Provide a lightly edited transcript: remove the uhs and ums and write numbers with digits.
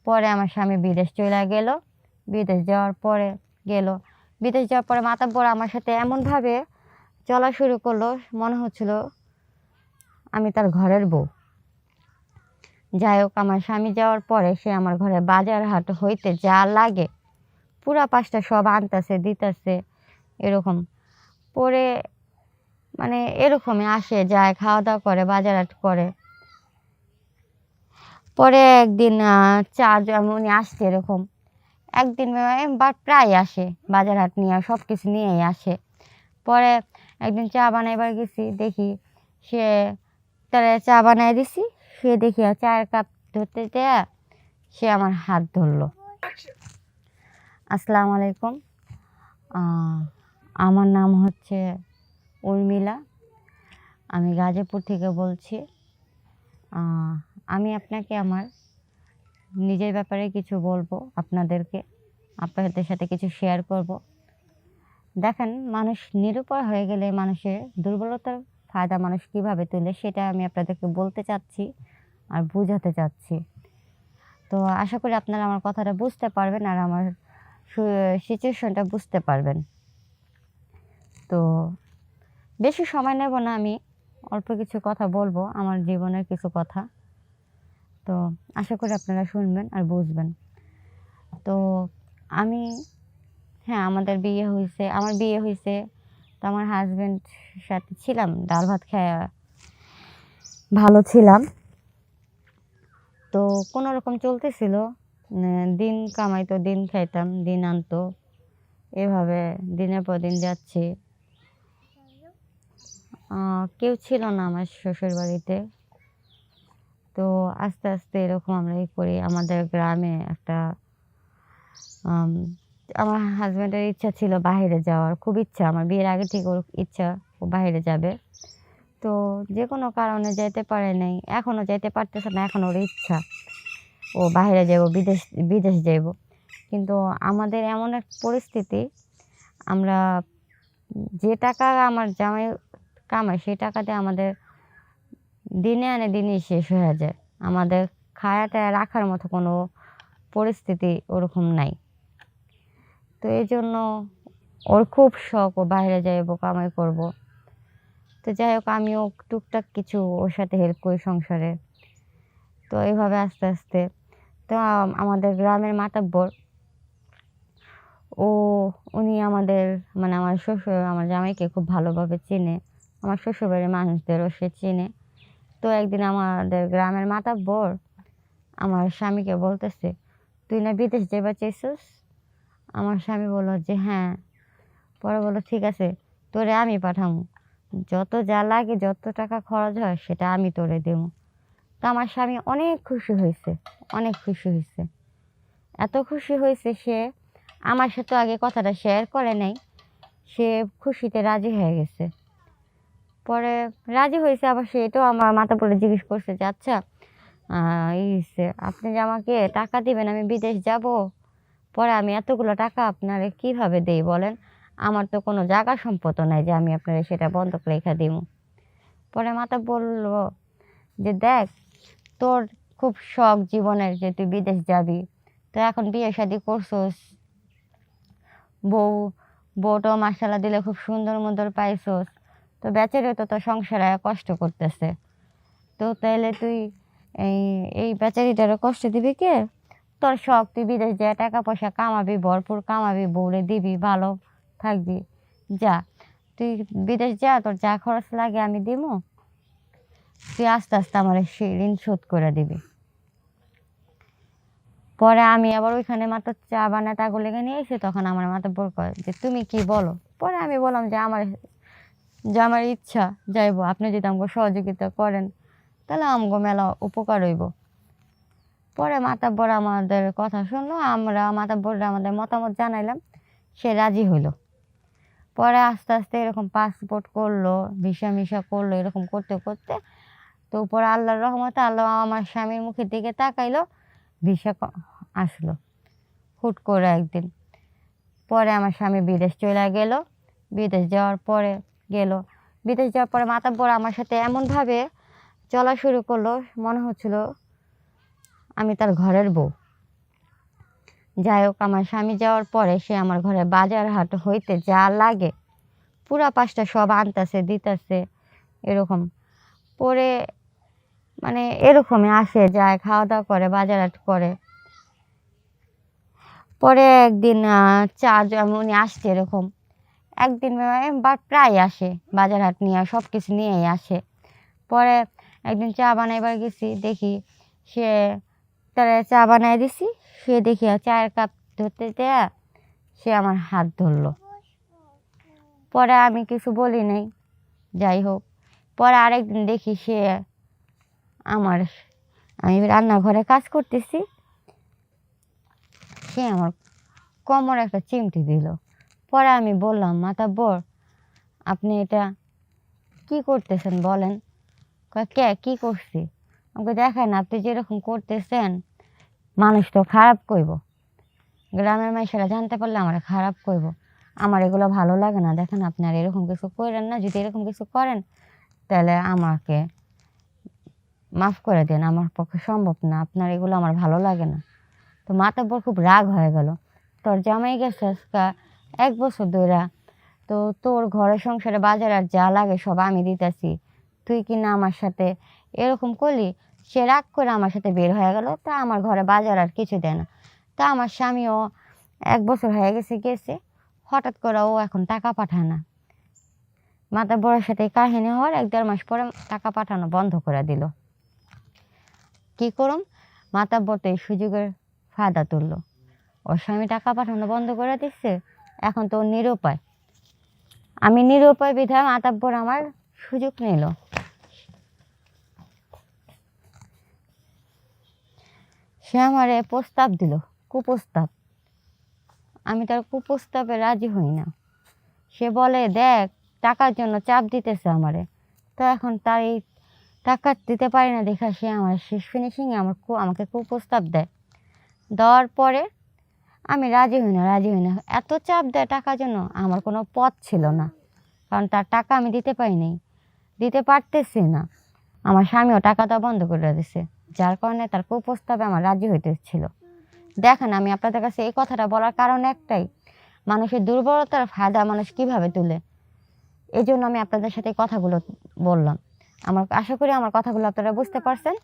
পরে আমার স্বামী বিদেশ চলে গেল। বিদেশ যাওয়ার পরে গেল বিদেশ যাওয়ার পরে মাতাব্বর আমার সাথে এমনভাবে চলা শুরু করলো, মনে হচ্ছিল আমি তার ঘরের বউ। যাই হোক, আমার স্বামী যাওয়ার পরে সে আমার ঘরে বাজার হাট হইতে যা লাগে পুরা পাঁচটা সব আনতেছে দিতেছে, এরকম পরে মানে এরকমই আসে যায়, খাওয়া দাওয়া করে, বাজার হাট করে। পরে একদিন উনি আসছে এরকম একদিন বা প্রায় আসে, বাজার হাট নিয়ে সব কিছু নিয়েই আসে। পরে একদিন চা বানাইবার গেছি, দেখি সে তারা চা বানাই দিছি, সে দেখি চায়ের কাপ ধরতে দেয়া সে আমার হাত ধরলো। আসসালামু আলাইকুম, আমার নাম হচ্ছে উর্মিলা, আমি গাজীপুর থেকে বলছি। আমি আপনাকে আমার নিজের ব্যাপারে কিছু বলবো, আপনাদের সাথে কিছু শেয়ার করব। দেখেন, মানুষ নিরুপায় হয়ে গেলে মানুষের দুর্বলতার ফায়দা মানুষ কীভাবে তুলে সেটা আমি আপনাদেরকে বলতে চাচ্ছি আর বোঝাতে চাচ্ছি। তো আশা করি আপনারা আমার কথাটা বুঝতে পারবেন আর আমার সিচুয়েশনটা বুঝতে পারবেন। তো বেশি সময় নেব না, আমি অল্প কিছু কথা বলবো, আমার জীবনের কিছু কথা। তো আশা করি আপনারা শুনবেন আর বুঝবেন। তো আমার বিয়ে হয়েছে, তো আমার হাজব্যান্ড সাথে ছিলাম, ডাল ভাত খেয়ে ভালো ছিলাম। তো কোনো রকম চলতেছিল, দিন কামাইতো, দিন খাইতাম, দিন আনতো, এভাবে দিনের পর দিন যাচ্ছি। কেউ ছিল না আমার শ্বশুর বাড়িতে। তো আস্তে আস্তে এরকম আমরা করি। আমাদের গ্রামে একটা আমার হাজব্যান্ডের ইচ্ছা ছিল বাইরে যাওয়ার, খুব ইচ্ছা, আমার বিয়ের আগে থেকে ওর ইচ্ছা ও বাইরে যাবে। তো যে কোনো কারণে যেতে পারে নাই, এখনও যেতে পারতেছে না, এখন ওর ইচ্ছা ও বাইরে যাব, বিদেশ যাব। কিন্তু আমাদের এমন এক পরিস্থিতি, আমরা যে টাকা আমার জামাই কামাই সেই টাকাতে আমাদের দিনে আনে দিনই শেষ হয়ে যায়। আমাদের খায়াটা রাখার মতো কোনো পরিস্থিতি ওরকম নাই। তো এই জন্য ওর খুব শখ ও বাইরে যাইব, কামাই করব। তো যাই হোক, আমিও টুকটাক কিছু ওর সাথে হেল্প করি সংসারে। তো এইভাবে আস্তে আস্তে তো আমাদের গ্রামের মাতাব্বর উনি আমাদের আমার শ্বশুর আমার জামাইকে খুব ভালোভাবে চেনে, আমার শ্বশুরবাড়ির মানুষদেরও সে চেনে। তো একদিন আমাদের গ্রামের মাতাব্বর আমার স্বামীকে বলতেছে, তুই না বিদেশ যাইবার চাইছিস? আমার স্বামী বললো যে হ্যাঁ। পরে বললো, ঠিক আছে, তোরে আমি পাঠাবো, যত যা লাগে, যত টাকা খরচ হয় সেটা আমি তোরে দেবো। তো আমার স্বামী অনেক খুশি হয়েছে, অনেক খুশি হয়েছে, এত খুশি হয়েছে সে আমার সাথে আগে কথাটা শেয়ার করে নাই, সে খুশিতে রাজি হয়ে গেছে। পরে রাজি হয়েছে, আবার সে এটাও আমার মাথা পড়ে জিজ্ঞেস করছে যে আচ্ছা আপনি যে আমাকে টাকা দিবেন, আমি বিদেশ যাব, পরে আমি এতগুলো টাকা আপনারে কিভাবে দেই বলেন? আমার তো কোনো জায়গা সম্পদও নাই যে আমি আপনারে সেটা বন্ধক রেখে দিব। পরে মাতা বলল যে দেখ, তোর খুব শখ জীবনের যে তুই বিদেশ যাবি, তো এখন বিয়ে শাদি করছোস, বউটাও মাশাআল্লাহ দিলে খুব সুন্দর মন্দর পাইছোস, তো বেচারে তো তোর সংসারে কষ্ট করতেছে, তো তাইলে তুই এই বেচারিটারও কষ্ট দিবি কে? তোর শখ, তুই বিদেশ যা, টাকা পয়সা কামাবি, ভরপুর কামাবি, বউরে দিবি, ভালো থাকবি, যা তুই বিদেশ যা, তোর যা খরচ লাগে আমি দিব, তুই আস্তে আস্তে আমার ঋণ শোধ করে দিবি। পরে আমি আবার ওইখানে মাত্র চা বানায় তাগুলো লেগে নিয়ে এসে তখন আমার মাথাব্বর কয় যে তুমি কি বলো? পরে আমি বললাম যে আমার ইচ্ছা যাইবো, আপনি যদি আমাকে সহযোগিতা করেন তাহলে আমাকে মেলা উপকার হইব। পরে মাতাব্বর আমাদের কথা শুনলো, আমরা মাতাব্বররা আমাদের মতামত জানাইলাম, সে রাজি হইলো। পরে আস্তে আস্তে এরকম পাসপোর্ট করলো, ভিসা মিশা করলো, এরকম করতে করতে তো পরে আল্লাহর রহমতে আল্লাহ আমার স্বামীর মুখের দিকে তাকাইলো, ভিসা আসলো হুট করে একদিন। পরে আমার স্বামী বিদেশ চলে গেল। বিদেশ যাওয়ার পরে মাতাব্বর আমার সাথে এমনভাবে চলা শুরু করলো, মনে হচ্ছিল আমি তার ঘরের বউ। যাই হোক, আমার স্বামী যাওয়ার পরে সে আমার ঘরে বাজার হাট হইতে যা লাগে পুরা 5টা সব আনতাছে দিতাছে এরকম। পরে মানে এরকমই আসে যায়, খাওয়া দাওয়া করে, বাজার হাট করে। পরে একদিন উনি আসছে এরকম একদিন বা প্রায় আসে, বাজার হাট নিয়ে সব কিছু নিয়েই আসে। পরে একদিন চা বানাইবার গেছি, দেখি সে তারা চা বানাই দিছি, সে দেখি চায়ের কাপ ধরতে দেয়া সে আমার হাত ধরলো। পরে আমি কিছু বলি নাই। যাই হোক, পরে আরেকদিন দেখি সে আমি রান্নাঘরে কাজ করতেছি, সে আমার কোমরে একটা চিমটি দিল। পরে আমি বললাম, মাতাব্বর আপনি এটা কি করতেছেন বলেন? কয় কে কি করছি? আমাকে দেখেন আপনি যেরকম করতেছেন মানুষ তো খারাপ কইব, গ্রামের মানুষেরা জানতে পারলে আমার খারাপ কইব, আমার এগুলো ভালো লাগে না। দেখেন আপনি আর এরকম কিছু করেন না, যদি এরকম কিছু করেন তাহলে আমাকে মাফ করে দেন, আমার পক্ষে সম্ভব না, আপনার এগুলো আমার ভালো লাগে না। তো মাতাব্বর খুব রাগ হয়ে গেল, তোর জামাই গেছে আজকা 1 বছর ধইরা, তো তোর ঘরে সংসারে বাজার আর যা লাগে সব আমি দিতেছি, তুই কি না আমার সাথে এরকম করলি? সে রাগ করে আমার সাথে বের হয়ে গেল, তা আমার ঘরে বাজার আর কিছু দেয় না। তা আমার স্বামীও 1 বছর হয়ে গেছে, হঠাৎ করে ও এখন টাকা পাঠায় না। মাতাব্বরের সাথে এই কাহিনী হওয়ার 1-1.5 মাস পরে টাকা পাঠানো বন্ধ করে দিল। কি করুম, মাতাব্বর তো এই সুযোগের ফায়দা তুললো, ওর স্বামী টাকা পাঠানো বন্ধ করে দিচ্ছে, এখন তো ও নিরুপায়। আমি নিরুপায় বিধায় মাতাব্বর আমার সুযোগ নিল। সে আমারে প্রস্তাব দিল, কুপ্রস্তাব। আমি তার কুপ্রস্তাবে রাজি হই না। সে বলে, দেখ টাকার জন্য চাপ দিতেছে আমারে, তো এখন তার এই টাকা দিতে পারি না দেখা সে আমার শেষ ফিনিশিংয়ে আমাকে কুপ্রস্তাব দেয়। দেওয়ার পরে আমি রাজি হই না। এত চাপ দেয় টাকার জন্য, আমার কোনো পথ ছিল না, কারণ তার টাকা আমি দিতে পারতেছি না। আমার স্বামীও টাকা দেওয়া বন্ধ করে দিছে, যার কারণে তার কুপ্রস্তাবে আমার রাজি হইতেছিল। দেখেন, আমি আপনাদের কাছে এই কথাটা বলার কারণ একটাই, মানুষের দুর্বলতার ফায়দা মানুষ কিভাবে তুলে, এই জন্য আমি আপনাদের সাথে এই কথাগুলো বললাম। আশা করি আমার কথাগুলো আপনারা বুঝতে পারছেন।